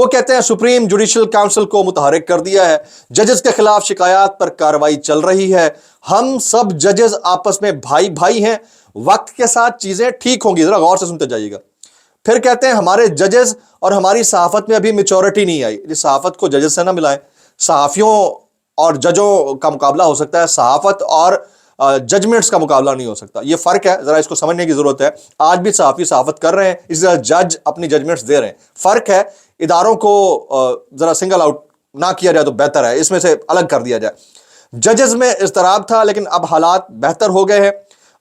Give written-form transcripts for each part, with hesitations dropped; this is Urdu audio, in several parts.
وہ کہتے ہیں سپریم جوڈیشل کاؤنسل کو متحرک کر دیا ہے, ججز کے خلاف شکایات پر کارروائی چل رہی ہے, ہم سب ججز آپس میں بھائی بھائی ہیں, وقت کے ساتھ چیزیں ٹھیک ہوں گی. ذرا غور سے سنتے جائیے گا. پھر کہتے ہیں ہمارے ججز اور ہماری صحافت میں ابھی میچورٹی نہیں آئی. یہ صحافت کو ججز سے نہ ملائیں, صحافیوں اور ججوں کا مقابلہ ہو سکتا ہے, صحافت اور ججمنٹس کا مقابلہ نہیں ہو سکتا. یہ فرق ہے, ذرا اس کو سمجھنے کی ضرورت ہے. آج بھی صحافی صحافت کر رہے ہیں, اسی طرح جج اپنی ججمنٹس دے رہے ہیں. فرق ہے, اداروں کو ذرا سنگل آؤٹ نہ کیا جائے تو بہتر ہے, اس میں سے الگ کر دیا جائے. ججز میں اضطراب تھا لیکن اب حالات بہتر ہو گئے ہیں.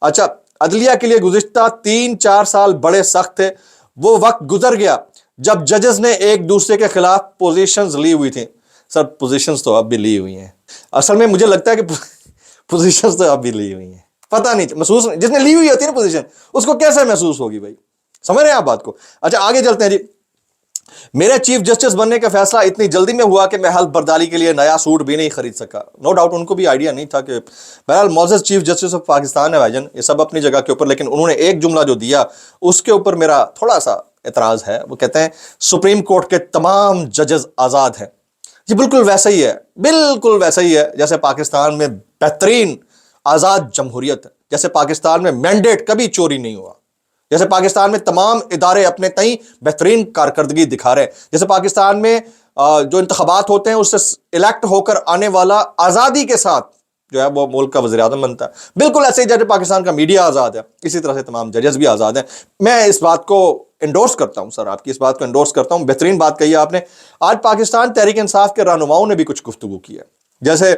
اچھا, عدلیہ کے لیے گزشتہ 3-4 سال بڑے سخت تھے. وہ وقت گزر گیا جب ججز نے ایک دوسرے کے خلاف پوزیشنز لی ہوئی تھیں. سر پوزیشنز تو اب بھی لی ہوئی ہیں. اصل میں مجھے لگتا ہے کہ پوزیشنز تو اب بھی لی ہوئی ہیں. پتہ نہیں, محسوس جس نے لی ہوئی ہوتی ہے نا پوزیشن, اس کو کیسے محسوس ہوگی بھائی. سمجھ رہے ہیں آپ بات کو. اچھا آگے چلتے ہیں جی. میرے چیف جسٹس بننے کا فیصلہ اتنی جلدی میں ہوا کہ میں حلف برداری کے لیے نیا سوٹ بھی نہیں خرید سکا. نو ڈاؤٹ ان کو بھی آئیڈیا نہیں تھا کہ بہرحال معزز چیف جسٹس آف پاکستان ہے بھائی جان, یہ سب اپنی جگہ کے اوپر, لیکن انہوں نے ایک جملہ جو دیا اس کے اوپر میرا تھوڑا سا اعتراض ہے. وہ کہتے ہیں سپریم کورٹ کے تمام ججز آزاد ہیں. یہ بالکل ویسا ہی ہے, بالکل ویسا ہی ہے جیسے پاکستان میں بہترین آزاد جمہوریت ہے, جیسے پاکستان میں مینڈیٹ کبھی چوری نہیں ہوا, جیسے پاکستان میں تمام ادارے اپنے تئیں بہترین کارکردگی دکھا رہے ہیں, جیسے پاکستان میں جو انتخابات ہوتے ہیں اس سے الیکٹ ہو کر آنے والا آزادی کے ساتھ جو ہے وہ ملک کا وزیر اعظم بنتا ہے. بالکل ایسے ہی جیسے پاکستان کا میڈیا آزاد ہے, اسی طرح سے تمام ججز بھی آزاد ہیں. میں اس بات کو انڈورس کرتا ہوں سر, آپ کی اس بات کو انڈورس کرتا ہوں. بہترین بات کہی ہے آپ نے. آج پاکستان تحریک انصاف کے رہنماؤں نے بھی کچھ گفتگو کی ہے. جیسے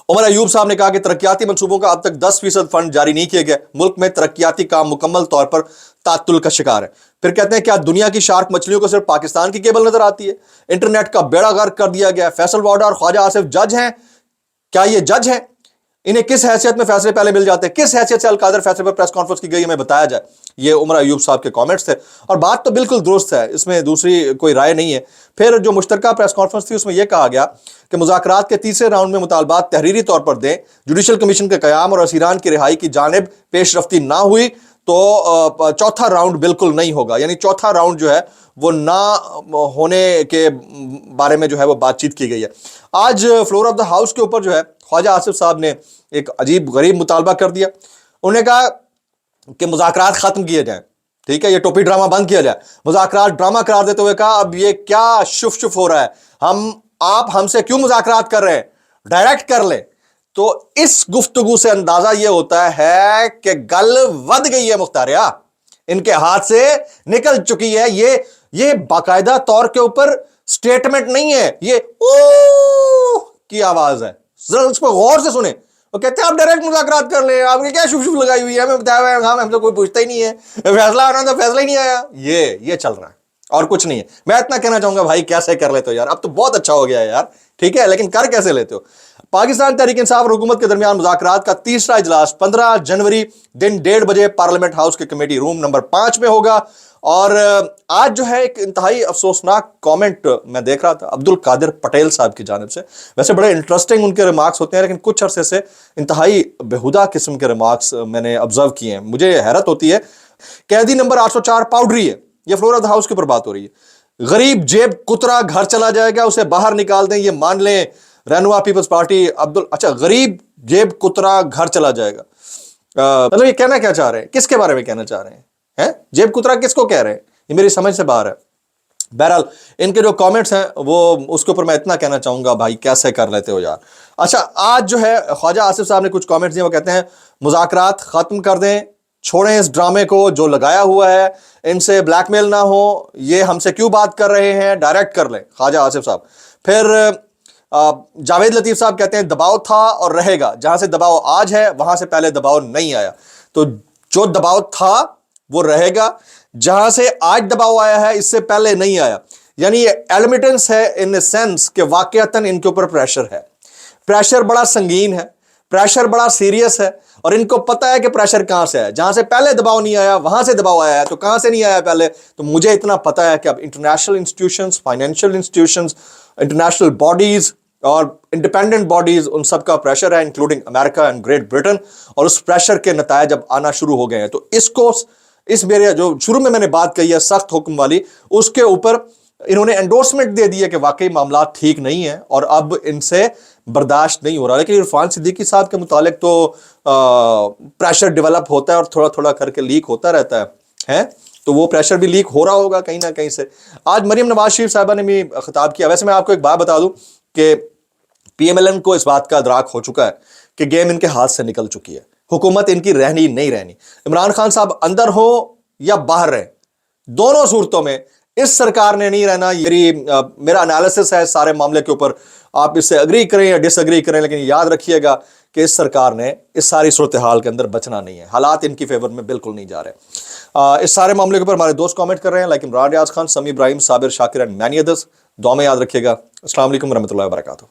عمر ایوب صاحب نے کہا کہ ترقیاتی منصوبوں کا اب تک 10% فنڈ جاری نہیں کیے گئے, ملک میں ترقیاتی کام مکمل طور پر تعطل کا شکار ہے. پھر کہتے ہیں کیا دنیا کی شارک مچھلیوں کو صرف پاکستان کی کیبل نظر آتی ہے؟ انٹرنیٹ کا بیڑا غرق کر دیا گیا. فیصل وارڈا اور خواجہ آصف جج ہیں, کیا یہ جج ہیں؟ انہیں کس حیثیت میں فیصلے پہلے مل جاتے ہیں؟ کس حیثیت سے القادر فیصلے پر پریس کانفرنس کی گئی ہمیں بتایا جائے. یہ عمر ایوب صاحب کے کامنٹس تھے اور بات تو بالکل درست ہے, اس میں دوسری کوئی رائے نہیں ہے. پھر جو مشترکہ پریس کانفرنس تھی اس میں یہ کہا گیا کہ مذاکرات کے تیسرے راؤنڈ میں مطالبات تحریری طور پر دیں, جوڈیشل کمیشن کے قیام اور اسیران کی رہائی کی جانب پیش رفتی نہ ہوئی تو چوتھا راؤنڈ بالکل نہیں ہوگا. یعنی چوتھا راؤنڈ جو ہے وہ نہ ہونے کے بارے میں جو ہے وہ بات چیت کی گئی ہے. آج فلور آف دا ہاؤس کے اوپر جو ہے خواجہ آصف صاحب نے ایک عجیب غریب مطالبہ کر دیا. انہوں نے کہا کہ مذاکرات ختم کیے جائیں, ٹھیک ہے, یہ ٹوپی ڈرامہ بند کیا جائے. مذاکرات ڈرامہ قرار دیتے ہوئے کہا اب یہ کیا شف شف ہو رہا ہے, آپ ہم سے کیوں مذاکرات کر رہے ہیں, ڈائریکٹ کر لیں. تو اس گفتگو سے اندازہ یہ ہوتا ہے کہ گل ود گئی ہے مختاریہ, ان کے ہاتھ سے نکل چکی ہے. یہ باقاعدہ طور کے اوپر سٹیٹمنٹ نہیں ہے, یہ او کی آواز ہے. ذرا اس کو غور سے سنیں. وہ کہتے ہیں آپ ڈائریکٹ مذاکرات کر لیں, آپ نے کیا شف شف لگائی ہوئی ہے, ہمیں بتایا ہوا ہے, ہم تو کوئی پوچھتا ہی نہیں ہے, فیصلہ آنا تو فیصلہ ہی نہیں آیا. یہ چل رہا ہے اور کچھ نہیں ہے. میں اتنا کہنا چاہوں گا بھائی کیسے کر لیتے ہو یار, اب تو بہت اچھا ہو گیا ہے یار, ٹھیک ہے, لیکن کر کیسے لیتے ہو. پاکستان تحریک انصاف اور حکومت کے درمیان مذاکرات کا تیسرا اجلاس 15 جنوری دن 1:30 بجے پارلیمنٹ ہاؤس کے کمیٹی روم نمبر 5 میں ہوگا. اور آج جو ہے ایک انتہائی افسوسناک کامنٹ میں دیکھ رہا تھا عبد القادر پٹیل صاحب کی جانب سے. ویسے بڑے انٹرسٹنگ ان کے ریمارکس ہوتے ہیں, لیکن کچھ عرصے سے انتہائی بےہودہ قسم کے ریمارکس میں نے آبزرو کیے ہیں. مجھے حیرت ہوتی ہے. قیدی نمبر 804 پاؤڈری ہے, یہ فلور آف دا ہاؤس کے اوپر بات ہو رہی ہے. غریب جیب کترا گھر چلا جائے گا, اسے باہر نکال دیں, یہ مان لیں رہنما پیپلز پارٹی اچھا غریب جیب کترا گھر چلا جائے گا. مطلب یہ کہنا کیا چاہ رہے ہیں, کس کے بارے میں کہنا چاہ رہے ہیں, جیب کترا کس کو کہہ رہے ہیں, یہ میری سمجھ سے باہر ہے. بہرحال ان کے جو کامنٹس ہیں وہ اس کے اوپر میں اتنا کہنا چاہوں گا بھائی کیسے کر لیتے ہو یار. اچھا آج جو ہے خواجہ آصف صاحب نے کچھ کامنٹس دیے, وہ کہتے ہیں مذاکرات ختم کر دیں, چھوڑیں اس ڈرامے کو جو لگایا ہوا ہے, ان سے بلیک میل نہ ہو, یہ ہم سے کیوں بات کر رہے ہیں, ڈائریکٹ کر لیں خواجہ آصف صاحب. پھر جاوید لطیف صاحب کہتے ہیں دباؤ تھا اور رہے گا, جہاں سے دباؤ آج ہے وہاں سے پہلے دباؤ نہیں آیا, تو جو دباؤ تھا وہ رہے گا, جہاں سے آج دباؤ آیا ہے اس سے پہلے نہیں آیا. یعنی یہ ایڈمیٹنس ہے ان اے سینس کہ واقعتاً ان کے اوپر پریشر ہے, پریشر بڑا سنگین ہے, پریشر بڑا سیریس ہے, اور ان کو پتا ہے کہ پریشر کہاں سے ہے. جہاں سے پہلے دباؤ نہیں آیا وہاں سے دباؤ آیا ہے, تو کہاں سے نہیں آیا پہلے. تو مجھے اتنا پتا ہے کہ اب international institutions, financial institutions, international bodies اور انڈیپینڈنٹ باڈیز, ان سب کا پریشر ہے انکلوڈنگ امریکہ اینڈ گریٹ برٹن, اور اس پریشر کے نتائج اب آنا شروع ہو گئے ہیں. تو اس کو اس میرے جو شروع میں نے بات کہی ہے سخت حکم والی, اس کے اوپر انہوں نے انڈورسمنٹ دے دی ہے کہ واقعی معاملات ٹھیک نہیں ہیں اور اب ان سے برداشت نہیں ہو رہا. لیکن عرفان صدیقی صاحب کے متعلق تو پریشر ڈیولپ ہوتا ہے اور تھوڑا تھوڑا کر کے لیک ہوتا رہتا ہے تو وہ پریشر بھی لیک ہو رہا ہوگا کہیں نہ کہیں سے. آج مریم نواز شریف صاحبہ نے بھی خطاب کیا. ویسے میں آپ کو ایک بات بتا دوں کہ پی ایم ایل این کو اس بات کا ادراک ہو چکا ہے کہ گیم ان کے ہاتھ سے نکل چکی ہے, حکومت ان کی رہنی نہیں رہنی. عمران خان صاحب اندر ہو یا باہر رہیں, دونوں صورتوں میں اس سرکار نے نہیں رہنا. میرا انالیسس ہے سارے معاملے کے اوپر, آپ اس سے اگری کریں یا ڈس اگری کریں, لیکن یاد رکھیے گا کہ اس سرکار نے اس ساری صورتحال کے اندر بچنا نہیں ہے. حالات ان کی فیور میں بالکل نہیں جا رہے. اس سارے معاملے کے اوپر ہمارے دوست کامنٹ کر رہے ہیں, like Imran Riaz Khan, Sami Ibrahim, Sabir, Shakir and many others. دعا میں یاد رکھیے گا. السلام علیکم ورحمۃ اللہ وبرکاتہ.